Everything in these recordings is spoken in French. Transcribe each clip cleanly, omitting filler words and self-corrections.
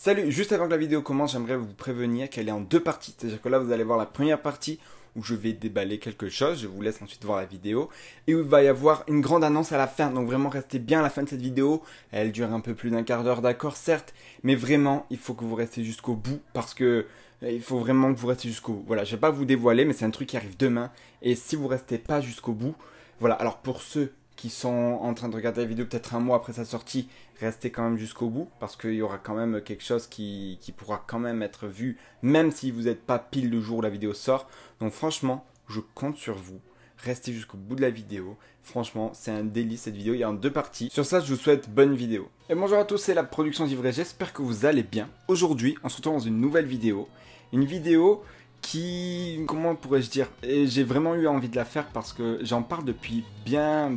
Salut, juste avant que la vidéo commence, j'aimerais vous prévenir qu'elle est en deux parties. C'est-à-dire que là, vous allez voir la première partie où je vais déballer quelque chose. Je vous laisse ensuite voir la vidéo. Et où il va y avoir une grande annonce à la fin. Donc vraiment, restez bien à la fin de cette vidéo. Elle dure un peu plus d'un quart d'heure, d'accord, certes. Mais vraiment, il faut que vous restiez jusqu'au bout parce que il faut vraiment que vous restiez jusqu'au bout. Voilà, je ne vais pas vous dévoiler, mais c'est un truc qui arrive demain. Et si vous restez pas jusqu'au bout, voilà. Alors pour ceux qui sont en train de regarder la vidéo peut-être un mois après sa sortie, restez quand même jusqu'au bout parce qu'il y aura quand même quelque chose qui pourra quand même être vu même si vous n'êtes pas pile le jour où la vidéo sort. Donc franchement, je compte sur vous. Restez jusqu'au bout de la vidéo. Franchement, c'est un délice cette vidéo. Il y a en deux parties. Sur ça, je vous souhaite bonne vidéo. Et bonjour à tous, c'est la production d'Ivray. J'espère que vous allez bien. Aujourd'hui, on se retrouve dans une nouvelle vidéo. Une vidéo qui, comment pourrais-je dire, et j'ai vraiment eu envie de la faire parce que j'en parle depuis bien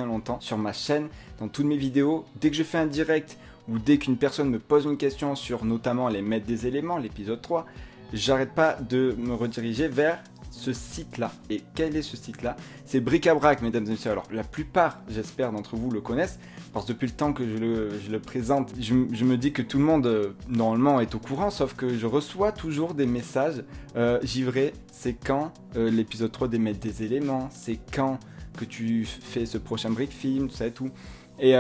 longtemps sur ma chaîne, dans toutes mes vidéos. Dès que je fais un direct ou dès qu'une personne me pose une question sur notamment les maîtres des éléments, l'épisode 3, j'arrête pas de me rediriger vers ce site-là. Et quel est ce site-là? C'est Bric-à-Brac, mesdames et messieurs. Alors, la plupart, j'espère, d'entre vous le connaissent, parce que depuis le temps que je le présente, je me dis que tout le monde, normalement, est au courant, sauf que je reçois toujours des messages. Givray, c'est quand l'épisode 3 des maîtres des éléments? C'est quand que tu fais ce prochain Brick Film, tout ça et tout. Et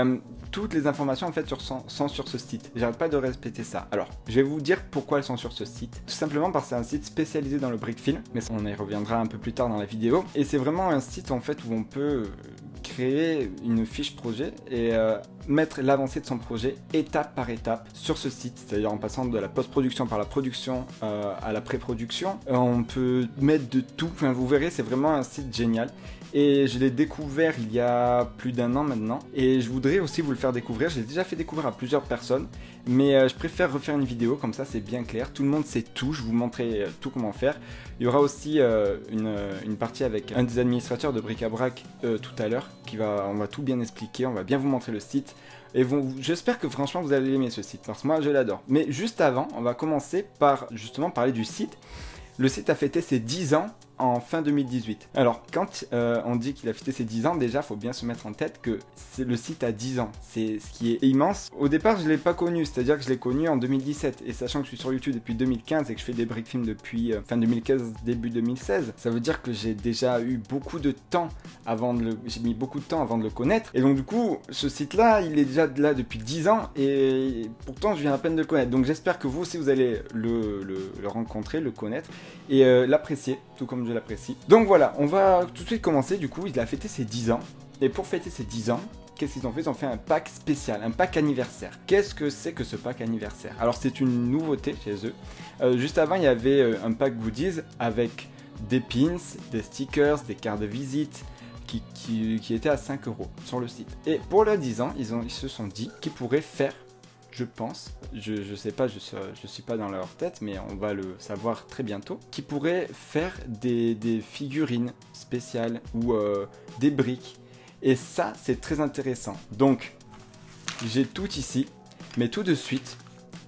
toutes les informations en fait sont sur ce site. J'arrête pas de répéter ça. Alors, je vais vous dire pourquoi elles sont sur ce site. Tout simplement parce que c'est un site spécialisé dans le brick film, mais on y reviendra un peu plus tard dans la vidéo. Et c'est vraiment un site en fait où on peut créer une fiche projet et mettre l'avancée de son projet étape par étape sur ce site, c'est-à-dire en passant de la post-production par la production à la pré-production. On peut mettre de tout, enfin vous verrez, c'est vraiment un site génial. Et je l'ai découvert il y a plus d'un an maintenant. Et je voudrais aussi vous le faire découvrir. Je l'ai déjà fait découvrir à plusieurs personnes. Mais je préfère refaire une vidéo, comme ça c'est bien clair. Tout le monde sait tout, je vous montrerai tout comment faire. Il y aura aussi une partie avec un des administrateurs de Bric-à-Brac tout à l'heure. On va tout bien expliquer, on va bien vous montrer le site. Et j'espère que franchement vous allez aimer ce site, parce que moi je l'adore. Mais juste avant, on va commencer par justement parler du site. Le site a fêté ses 10 ans en fin 2018. Alors, quand on dit qu'il a fêté ses 10 ans, déjà, il faut bien se mettre en tête que le site a 10 ans. C'est ce qui est immense. Au départ, je ne l'ai pas connu, c'est-à-dire que je l'ai connu en 2017. Et sachant que je suis sur YouTube depuis 2015 et que je fais des brick films depuis fin 2015, début 2016, ça veut dire que j'ai déjà eu beaucoup de temps j'ai mis beaucoup de temps avant de le connaître. Et donc, du coup, ce site-là, il est déjà là depuis 10 ans et pourtant, je viens à peine de le connaître. Donc, j'espère que vous aussi, vous allez le rencontrer, le connaître et l'apprécier, tout comme je l'apprécie. Donc voilà, on va tout de suite commencer. Du coup, il a fêté ses 10 ans. Et pour fêter ses 10 ans, qu'est-ce qu'ils ont fait? Ils ont fait un pack spécial, un pack anniversaire. Qu'est-ce que c'est que ce pack anniversaire? Alors, c'est une nouveauté chez eux. Juste avant, il y avait un pack goodies avec des pins, des stickers, des cartes de visite qui étaient à 5 € sur le site. Et pour leurs 10 ans, ils se sont dit qu'ils pourraient faire, je pense, je sais pas, je suis pas dans leur tête, mais on va le savoir très bientôt, qui pourrait faire des figurines spéciales ou des briques. Et ça, c'est très intéressant. Donc, j'ai tout ici, mais tout de suite,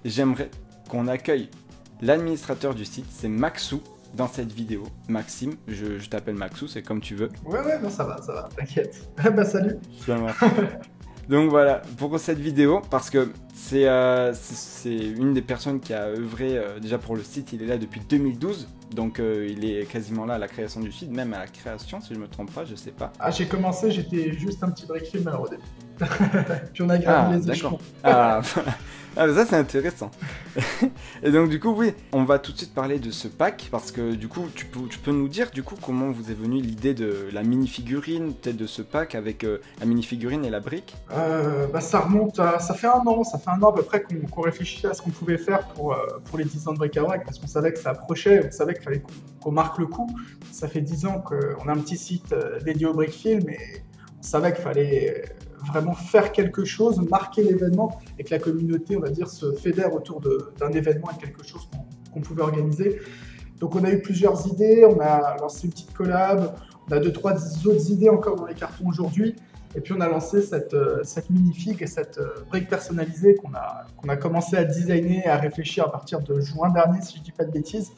j'aimerais qu'on accueille l'administrateur du site, c'est Maxou, dans cette vidéo. Maxime, je t'appelle Maxou, c'est comme tu veux. Ouais, non, ça va, t'inquiète. Bah salut. Ça marche. Donc voilà, pour cette vidéo, parce que c'est une des personnes qui a œuvré déjà pour le site, il est là depuis 2012, donc il est quasiment là à la création du site, même à la création, si je me trompe pas, je sais pas. Ah, j'ai commencé, j'étais juste un petit brick film alors au début. Puis on a gravi les échelons. Ah, voilà. Ah, ça c'est intéressant. Et donc du coup, oui, on va tout de suite parler de ce pack, parce que du coup, tu peux nous dire du coup comment vous est venue l'idée de la mini-figurine, peut-être de ce pack avec la mini-figurine et la brique? Bah ça remonte à... Ça fait un an à peu près qu'on réfléchissait à ce qu'on pouvait faire pour les 10 ans de Bric-à-Brac, parce qu'on savait que ça approchait, on savait qu'il fallait qu'on marque le coup. Ça fait 10 ans qu'on a un petit site dédié au brick film, et on savait qu'il fallait vraiment faire quelque chose, marquer l'événement, et que la communauté, on va dire, se fédère autour d'un événement et quelque chose qu'on pouvait organiser. Donc on a eu plusieurs idées, on a lancé une petite collab, on a 2-3 autres idées encore dans les cartons aujourd'hui, et puis on a lancé cette minifig et cette brique personnalisée qu'on a commencé à designer et à réfléchir à partir de juin dernier, si je dis pas de bêtises.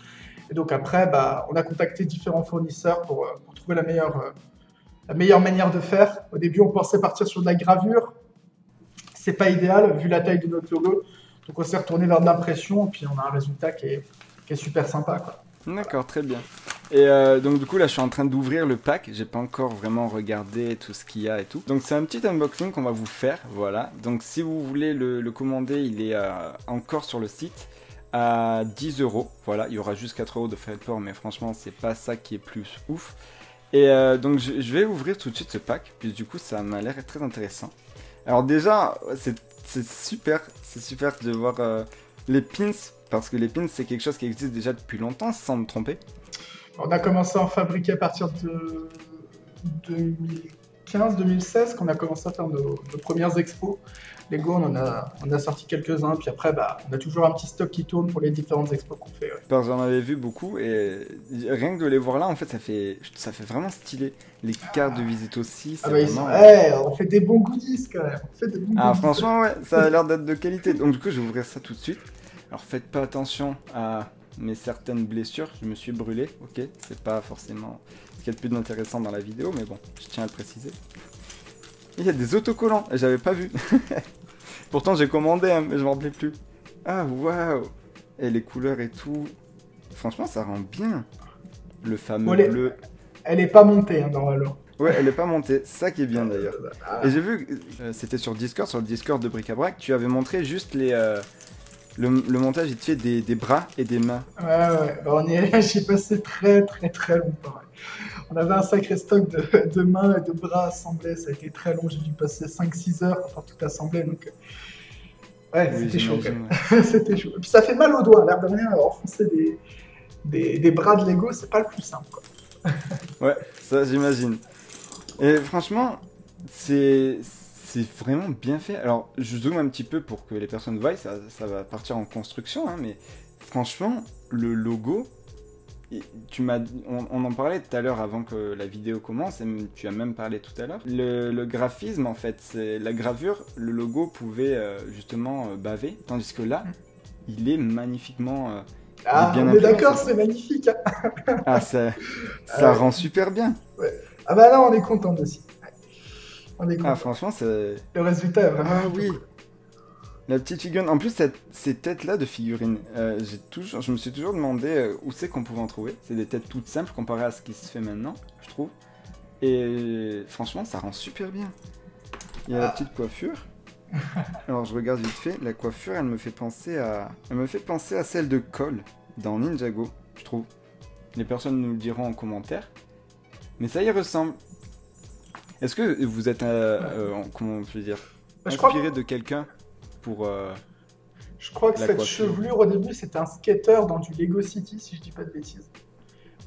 Et donc après, on a contacté différents fournisseurs pour trouver la meilleure manière de faire. Au début, on pensait partir sur de la gravure. C'est pas idéal vu la taille de notre logo. Donc on s'est retourné vers de l'impression, puis on a un résultat qui est super sympa, quoi. D'accord, très bien. Et donc du coup là je suis en train d'ouvrir le pack, j'ai pas encore vraiment regardé tout ce qu'il y a et tout. Donc c'est un petit unboxing qu'on va vous faire, voilà. Donc si vous voulez le commander, il est encore sur le site à 10 euros. Voilà, il y aura juste 4 euros de frais de port, mais franchement c'est pas ça qui est plus ouf. Et donc je vais ouvrir tout de suite ce pack, puis du coup ça m'a l'air très intéressant. Alors déjà c'est super de voir les pins, parce que les pins c'est quelque chose qui existe déjà depuis longtemps sans me tromper. On a commencé à en fabriquer à partir de 2015-2016, qu'on a commencé à faire nos premières expos. Lego, on a sorti quelques-uns, puis après, on a toujours un petit stock qui tourne pour les différentes expos qu'on fait. Ouais. Parce que j'en avais vu beaucoup, et rien que de les voir là, en fait, ça fait vraiment stylé. Les cartes de visite aussi, c'est vraiment... on fait des bons goodies quand même. On fait des bons goodies. Franchement, ouais, ça a l'air d'être de qualité. Donc du coup, je vais ouvrir ça tout de suite. Alors faites pas attention à mes certaines blessures, je me suis brûlé, ok, c'est pas forcément ce qu'il y a de plus intéressant dans la vidéo, mais bon, je tiens à le préciser. Il y a des autocollants, j'avais pas vu. Pourtant j'ai commandé, hein, mais je m'en rappelais plus. Ah waouh. Et les couleurs et tout, franchement ça rend bien. Le fameux bleu. Elle est pas montée hein, dans Halo. Ouais, elle est pas montée, ça qui est bien d'ailleurs. Et j'ai vu, c'était sur Discord, sur le Discord de Bric-à-Brac, tu avais montré juste les... Le montage, il te fait des bras et des mains. Ouais. J'ai passé très longtemps. Ouais. On avait un sacré stock de mains et de bras assemblés. Ça a été très long. J'ai dû passer 5-6 heures pour faire tout assembler. Donc, ouais, oui, c'était chaud. Ouais. C'était chaud. Et puis ça fait mal aux doigts. L'air de rien, enfoncer des bras de Lego, c'est pas le plus simple. Quoi. Ouais, ça j'imagine. Et franchement, c'est vraiment bien fait. Alors, je zoome un petit peu pour que les personnes voient, ça va partir en construction, hein, mais franchement, le logo, on en parlait tout à l'heure avant que la vidéo commence, et tu as même parlé tout à l'heure. Le graphisme, en fait, c'est la gravure, le logo pouvait justement baver, tandis que là, il est magnifiquement... on est d'accord, c'est magnifique. Hein. Ça rend super bien. Ouais. Ah bah là, on est content aussi. Franchement, c'est... Le résultat est vraiment... Ah oui. La petite figurine. En plus, ces têtes-là de figurines, je me suis toujours demandé où c'est qu'on pouvait en trouver. C'est des têtes toutes simples comparées à ce qui se fait maintenant, je trouve. Et franchement, ça rend super bien. Il y a la petite coiffure. Alors, je regarde vite fait. La coiffure, elle me fait penser à celle de Cole dans Ninjago, je trouve. Les personnes nous le diront en commentaire. Mais ça y ressemble. Est-ce que vous êtes, comment je veux dire, inspiré de quelqu'un pour Je crois que cette coiffure. Chevelure, au début, c'était un skater dans du Lego City, si je dis pas de bêtises.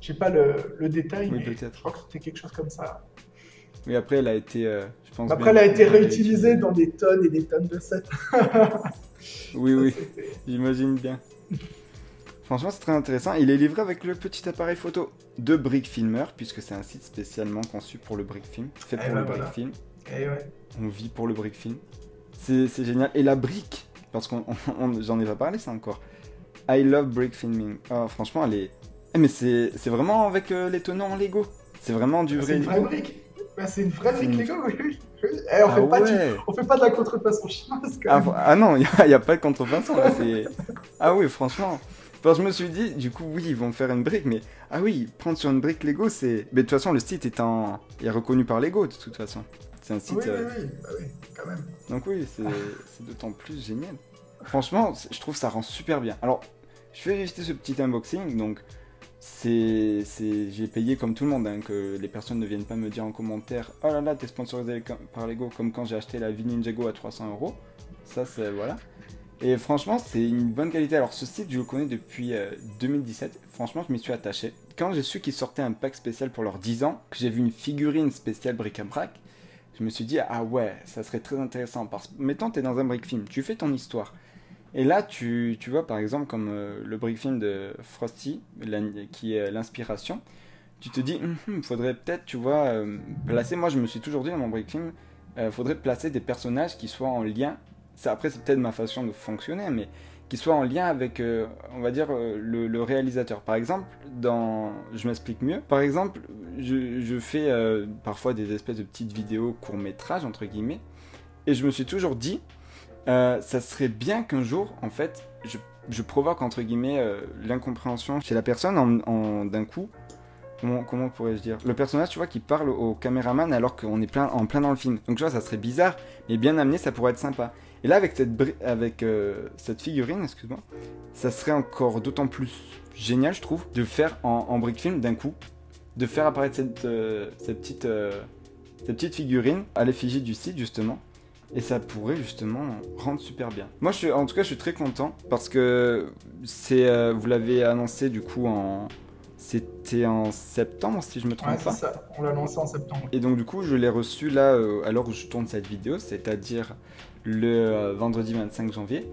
J'ai pas le détail, oui, mais peut-être. je crois que c'était quelque chose comme ça. Oui, après, elle a été, je pense. Après, elle a été réutilisée dans des tonnes et des tonnes de sets. Oui, j'imagine bien. Franchement, c'est très intéressant. Il est livré avec le petit appareil photo de Brick Filmer, puisque c'est un site spécialement conçu pour le Brick Film, fait pour le Brick Film. Ouais. On vit pour le Brick Film. C'est génial. Et la brique, parce qu'on j'en ai pas parlé, ça encore. I love brick filming. Oh, franchement, elle est... mais c'est vraiment avec les tenants en Lego. C'est vraiment du vrai. C'est une vraie brique. C'est une vraie brique Lego, oui. On fait pas de la contrefaçon chinoise quand même. Non, il n'y a pas de contrefaçon là. Ah oui, franchement. Parce que je me suis dit, du coup, oui, ils vont faire une brique, mais... Ah oui, prendre sur une brique Lego, c'est... Mais de toute façon, le site est reconnu par Lego, de toute façon. C'est un site... Oui, quand même. Donc oui, c'est d'autant plus génial. Franchement, je trouve que ça rend super bien. Alors, je vais juste ce petit unboxing, donc... J'ai payé comme tout le monde, hein, que les personnes ne viennent pas me dire en commentaire « Oh là là, t'es sponsorisé par Lego », comme quand j'ai acheté la Ninjago à 300 €. Ça, c'est... Voilà. Et franchement, c'est une bonne qualité. Alors, ce site, je le connais depuis 2017. Franchement, je m'y suis attaché. Quand j'ai su qu'ils sortaient un pack spécial pour leurs 10 ans, que j'ai vu une figurine spéciale bric-à-brac, je me suis dit, ah ouais, ça serait très intéressant. Parce que, mettons, t'es dans un brick film, tu fais ton histoire. Et là, tu vois, par exemple, comme le brick film de Frosty, qui est l'inspiration, tu te dis, faudrait peut-être, tu vois, placer... Moi, je me suis toujours dit dans mon brick film, faudrait placer des personnages qui soient en lien... Après, c'est peut-être ma façon de fonctionner, mais qui soit en lien avec, on va dire, le réalisateur. Par exemple, je m'explique mieux. Par exemple, je fais parfois des espèces de petites vidéos court-métrage, entre guillemets, et je me suis toujours dit, Ça serait bien qu'un jour, en fait, je provoque entre guillemets l'incompréhension chez la personne d'un coup. Comment pourrais-je dire? Le personnage, tu vois, qui parle au caméraman alors qu'on est en plein dans le film. Donc tu vois, ça serait bizarre, mais bien amené, ça pourrait être sympa. Et là, avec cette figurine, excuse-moi, ça serait encore d'autant plus génial, je trouve, de faire en brick film d'un coup, de faire apparaître cette petite figurine à l'effigie du site, justement. Et ça pourrait justement rendre super bien. Moi, en tout cas, je suis très content parce que vous l'avez annoncé du coup c'était en septembre, si je me trompe pas. C'est ça, on l'a lancé en septembre. Et donc du coup, je l'ai reçu là, à l'heure où je tourne cette vidéo, c'est-à-dire le vendredi 25 janvier.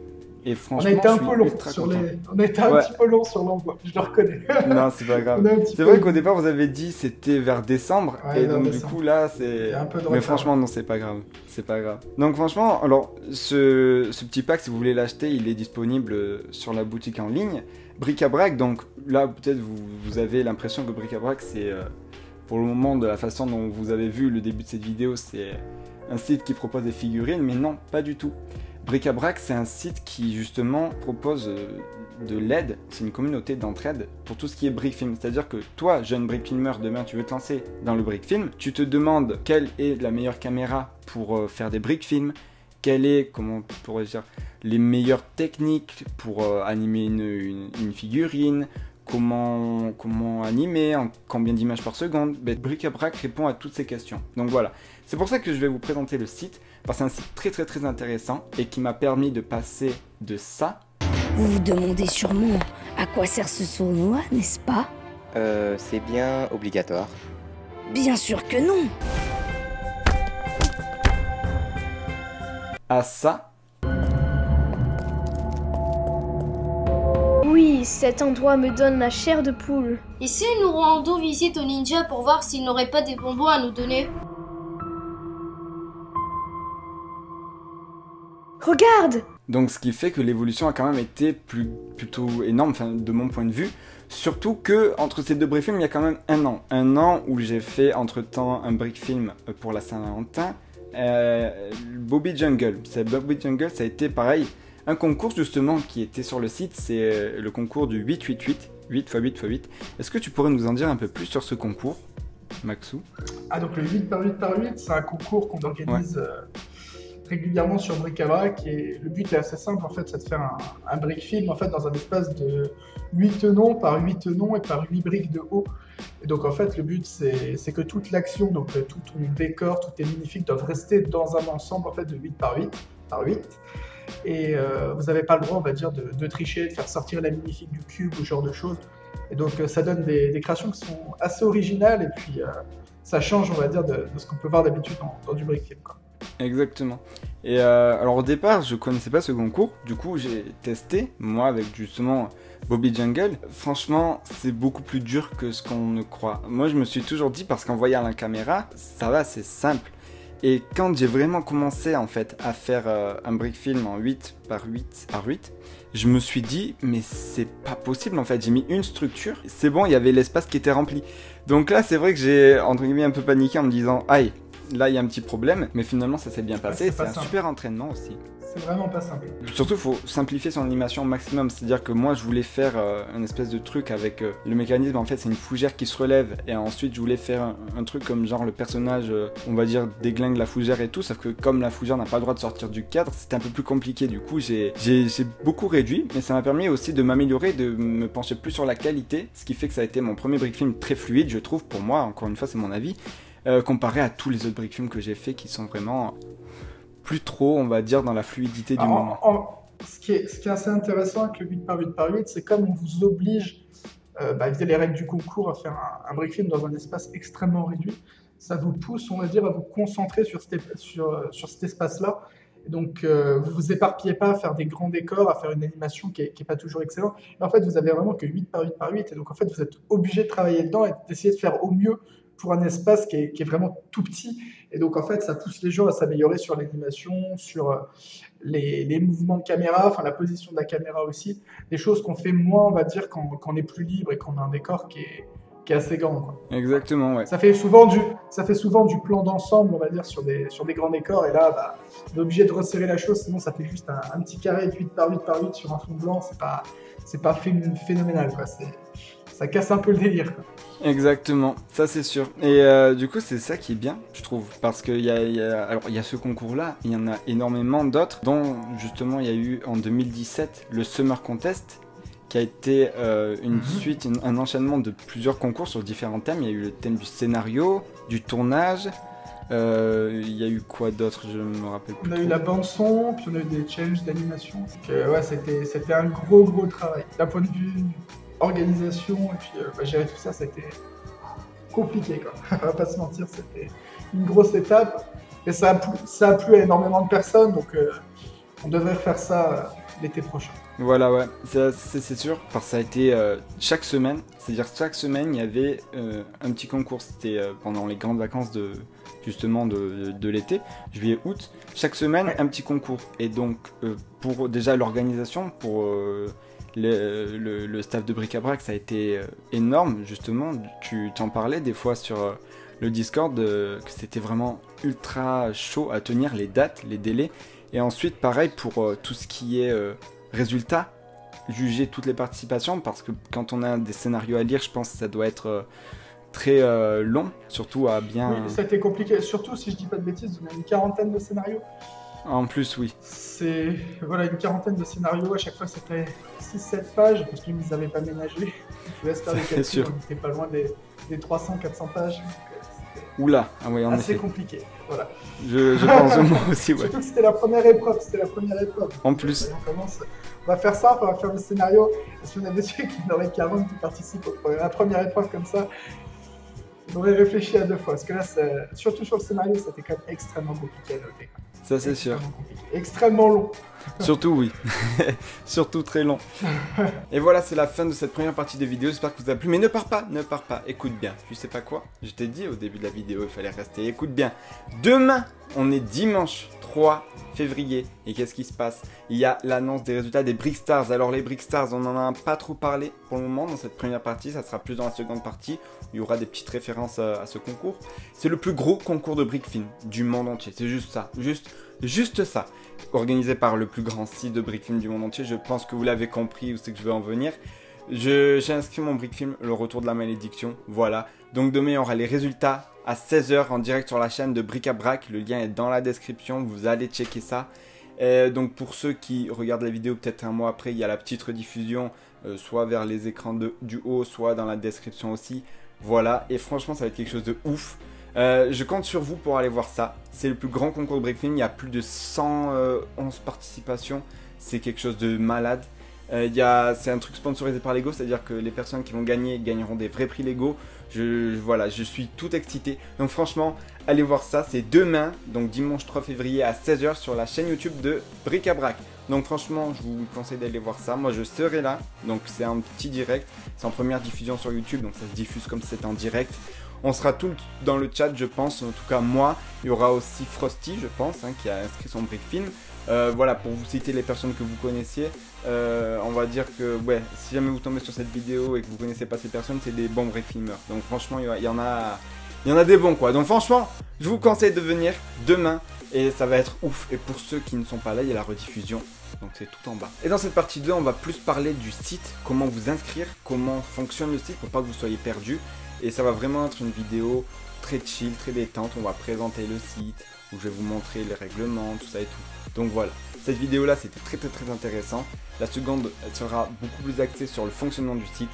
Et franchement, on a été un je suis peu long ultra sur content. On a été un petit peu long sur l'envoi, je le reconnais. Non, c'est pas grave. C'est vrai qu'au départ, vous avez dit c'était vers décembre. Ouais, et donc du coup, là, c'est... Mais franchement, non, c'est pas grave. C'est pas grave. Donc franchement, alors, ce petit pack, si vous voulez l'acheter, il est disponible sur la boutique en ligne. Bric-à-brac, donc là, peut-être vous avez l'impression que Bric-à-brac, c'est... pour le moment, de la façon dont vous avez vu le début de cette vidéo, c'est un site qui propose des figurines, mais non, pas du tout. Bric-à-brac, c'est un site qui justement propose de l'aide, c'est une communauté d'entraide pour tout ce qui est brick film. C'est-à-dire que toi, jeune brick filmer, demain tu veux te lancer dans le brick film, tu te demandes quelle est la meilleure caméra pour faire des brick films, quelle est, comment pourrais-je dire, les meilleures techniques pour animer une figurine, comment animer, en combien d'images par seconde. Bric-à-brac répond à toutes ces questions. Donc voilà, c'est pour ça que je vais vous présenter le site, parce que c'est un site très très très intéressant et qui m'a permis de passer de ça. Vous vous demandez sûrement à quoi sert ce sournois, n'est-ce pas? C'est bien obligatoire. Bien sûr que non. À ça. Oui, cet endroit me donne la chair de poule. Et si nous rendons visite au ninja pour voir s'il n'aurait pas des bonbons à nous donner? Regarde! Donc ce qui fait que l'évolution a quand même été plutôt énorme, enfin de mon point de vue. Surtout que entre ces deux brick films, il y a quand même un an. Un an où j'ai fait entre-temps un brick film pour la Saint-Valentin. Bobby Jungle. Bobby Jungle, ça a été pareil. Un concours justement qui était sur le site, c'est le concours du 888, 8 x 8 x 8. Est-ce que tu pourrais nous en dire un peu plus sur ce concours, Maxou? Ah, donc le 8 x 8 x 8, c'est un concours qu'on organise régulièrement sur Bric-à-brac, et le but est assez simple en fait, c'est de faire un brick film en fait dans un espace de 8 tenons par 8 tenons et par 8 briques de haut. Et donc en fait le but c'est que toute l'action, donc tout ton décor, tous tes minifigs doivent rester dans un ensemble en fait de 8 par 8 par 8. Et vous n'avez pas le droit, on va dire, de tricher, de faire sortir la minifig du cube ou ce genre de choses. Et donc ça donne des créations qui sont assez originales, et puis ça change, on va dire, de ce qu'on peut voir d'habitude dans du brick film, quoi. Exactement. Et alors au départ, je connaissais pas ce concours, du coup j'ai testé, moi avec justement Bobby Jungle. Franchement, c'est beaucoup plus dur que ce qu'on ne croit. Moi je me suis toujours dit, parce qu'en voyant la caméra, ça va, c'est simple. Et quand j'ai vraiment commencé en fait à faire un brick film en 8 par 8 par 8, je me suis dit mais c'est pas possible en fait, j'ai mis une structure, c'est bon, il y avait l'espace qui était rempli. Donc là c'est vrai que j'ai entre guillemets un peu paniqué en me disant aïe, là il y a un petit problème, mais finalement ça s'est bien passé, c'est un super entraînement aussi. C'est vraiment pas simple. Surtout, il faut simplifier son animation au maximum. C'est-à-dire que moi, je voulais faire un espèce de truc avec le mécanisme. En fait, c'est une fougère qui se relève. Et ensuite, je voulais faire un truc comme genre le personnage, on va dire, déglingue la fougère et tout. Sauf que comme la fougère n'a pas le droit de sortir du cadre, c'était un peu plus compliqué. Du coup, j'ai beaucoup réduit. Mais ça m'a permis aussi de m'améliorer, de me pencher plus sur la qualité. Ce qui fait que ça a été mon premier brick film très fluide, je trouve, pour moi. Encore une fois, c'est mon avis. Comparé à tous les autres brick films que j'ai fait qui sont vraiment plus trop, on va dire, dans la fluidité du moment. Ce qui est assez intéressant avec le 8 par 8 par 8, c'est comme on vous oblige, via les règles du concours, à faire un brick film dans un espace extrêmement réduit, ça vous pousse, on va dire, à vous concentrer sur cet espace-là. Et donc, vous vous éparpillez pas à faire des grands décors, à faire une animation qui est pas toujours excellente. Et en fait, vous avez vraiment que 8 par 8 par 8. Et donc, en fait, vous êtes obligé de travailler dedans et d'essayer de faire au mieux pour un espace qui est vraiment tout petit. Et donc, en fait, ça pousse les gens à s'améliorer sur l'animation, sur les mouvements de caméra, enfin la position de la caméra aussi. Des choses qu'on fait moins, on va dire, quand on est plus libre et qu'on a un décor qui qui est assez grand, quoi. Exactement, ouais. Ça fait souvent du plan d'ensemble, on va dire, sur des grands décors. Et là, bah, on est obligé de resserrer la chose, sinon ça fait juste un petit carré de 8 par 8 par 8 sur un fond blanc. C'est pas phénoménal, quoi. Ça casse un peu le délire, quoi. Exactement, ça c'est sûr. Et du coup, c'est ça qui est bien, je trouve, parce qu'il y a ce concours-là, il y en a énormément d'autres, dont justement il y a eu en 2017 le Summer Contest, qui a été une suite, un enchaînement de plusieurs concours sur différents thèmes. Il y a eu le thème du scénario, du tournage. Il y a eu quoi d'autre, je me rappelle plus. On a eu la bande son, puis on a eu des challenges d'animation. Ouais, c'était un gros travail. D'un point de vue organisation et puis gérer tout ça, c'était compliqué, quoi. On va pas se mentir, c'était une grosse étape. Et ça a plu à énormément de personnes, donc on devrait refaire ça l'été prochain. Voilà, ouais, c'est sûr, parce que ça a été chaque semaine, c'est-à-dire chaque semaine il y avait un petit concours, c'était pendant les grandes vacances de l'été, juillet, août, chaque semaine un petit concours. Et donc pour déjà l'organisation, pour le staff de Bric-à-Brac, ça a été énorme, justement, tu t'en parlais des fois sur le Discord, que c'était vraiment ultra chaud à tenir les dates, les délais. Et ensuite pareil pour tout ce qui est résultats, juger toutes les participations, parce que quand on a des scénarios à lire, je pense que ça doit être très long, surtout à bien... Oui, ça a été compliqué, surtout si je dis pas de bêtises, on a une quarantaine de scénarios. En plus, oui. C'est voilà, une quarantaine de scénarios, à chaque fois c'était 6-7 pages, parce qu'ils ne les avaient pas ménagés. Je laisse faire les calculs, on n'était pas loin des 300-400 pages. Oula, ah oui, en effet. Assez compliqué, voilà. Je pense moi aussi, ouais. Surtout que c'était la première épreuve, En plus. On va faire ça, on va faire le scénario. Et si on avait su qu'il y en aurait 40 qui participent à la première épreuve comme ça, on aurait réfléchi à 2 fois. Parce que là, surtout sur le scénario, c'était quand même extrêmement compliqué à noter. Ça, c'est sûr. Extrêmement long. Surtout, oui. Surtout très long. Et voilà, c'est la fin de cette première partie de vidéo. J'espère que vous a plu. Mais ne pars pas. Écoute bien. Tu sais pas quoi? Je t'ai dit au début de la vidéo, il fallait rester. Écoute bien. Demain, on est dimanche 3 février. Et qu'est-ce qui se passe? Il y a l'annonce des résultats des Brickstars. Alors, les Brickstars, on n'en a pas trop parlé pour le moment dans cette première partie. Ça sera plus dans la seconde partie. Il y aura des petites références à ce concours. C'est le plus gros concours de Brickfilm du monde entier. C'est juste ça. Juste ça. Organisé par le plus grand site de Brickfilm du monde entier. Je pense que vous l'avez compris où c'est que je vais en venir. J'ai inscrit mon Brickfilm, le retour de la malédiction. Voilà. Donc demain, il y aura les résultats à 16 h en direct sur la chaîne de Bric-à-Brac. Le lien est dans la description. Vous allez checker ça. Et donc pour ceux qui regardent la vidéo peut-être un mois après, il y a la petite rediffusion. Soit vers les écrans du haut, soit dans la description aussi. Voilà. Et franchement, ça va être quelque chose de ouf. Je compte sur vous pour aller voir ça. C'est le plus grand concours de Brickfilm. Il y a plus de 111 participations. C'est quelque chose de malade. C'est un truc sponsorisé par Lego, c'est-à-dire que les personnes qui vont gagner gagneront des vrais prix Lego. Voilà, je suis tout excité. Donc franchement, allez voir ça. C'est demain, donc dimanche 3 février à 16 h sur la chaîne YouTube de Bric-à-Brac. Donc franchement, je vous conseille d'aller voir ça. Moi, je serai là. Donc c'est un petit direct. C'est en première diffusion sur YouTube, donc ça se diffuse comme si c'était en direct. On sera tous dans le chat, je pense. En tout cas, moi. Il y aura aussi Frosty, je pense, qui a inscrit son Brickfilm. Voilà, pour vous citer les personnes que vous connaissiez. On va dire que, ouais, si jamais vous tombez sur cette vidéo et que vous connaissez pas ces personnes, c'est des bons Brickfilmers. Donc franchement, il y en a des bons, quoi. Donc franchement, je vous conseille de venir demain. Et ça va être ouf. Et pour ceux qui ne sont pas là, il y a la rediffusion. Donc c'est tout en bas. Et dans cette partie 2, on va plus parler du site. Comment vous inscrire, comment fonctionne le site pour pas que vous soyez perdu. Et ça va vraiment être une vidéo très chill, très détente. On va présenter le site, où je vais vous montrer les règlements, tout ça et tout. Donc voilà, cette vidéo là c'était très intéressant. La seconde, elle sera beaucoup plus axée sur le fonctionnement du site.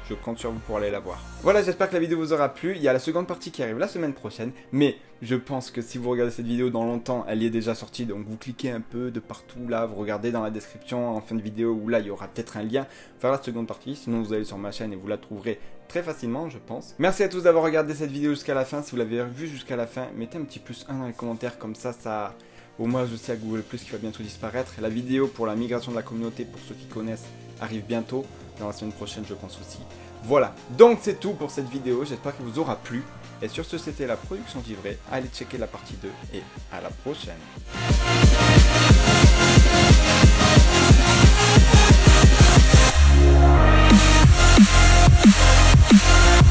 Je compte sur vous pour aller la voir. Voilà, j'espère que la vidéo vous aura plu. Il y a la seconde partie qui arrive la semaine prochaine. Mais je pense que si vous regardez cette vidéo dans longtemps, elle y est déjà sortie. Donc vous cliquez un peu de partout là. Vous regardez dans la description en fin de vidéo où là il y aura peut-être un lien vers la seconde partie. Sinon vous allez sur ma chaîne et vous la trouverez très facilement, je pense. Merci à tous d'avoir regardé cette vidéo jusqu'à la fin. Si vous l'avez vu jusqu'à la fin, mettez un petit +1 dans les commentaires. Comme ça... Au moins je sais à Google Plus qui va bientôt disparaître. La vidéo pour la migration de la communauté, pour ceux qui connaissent, arrive bientôt. Dans la semaine prochaine je pense aussi. Voilà, donc c'est tout pour cette vidéo. J'espère qu'elle vous aura plu. Et sur ce, c'était la production d'Ivray. Allez checker la partie 2 et à la prochaine.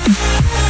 Bye.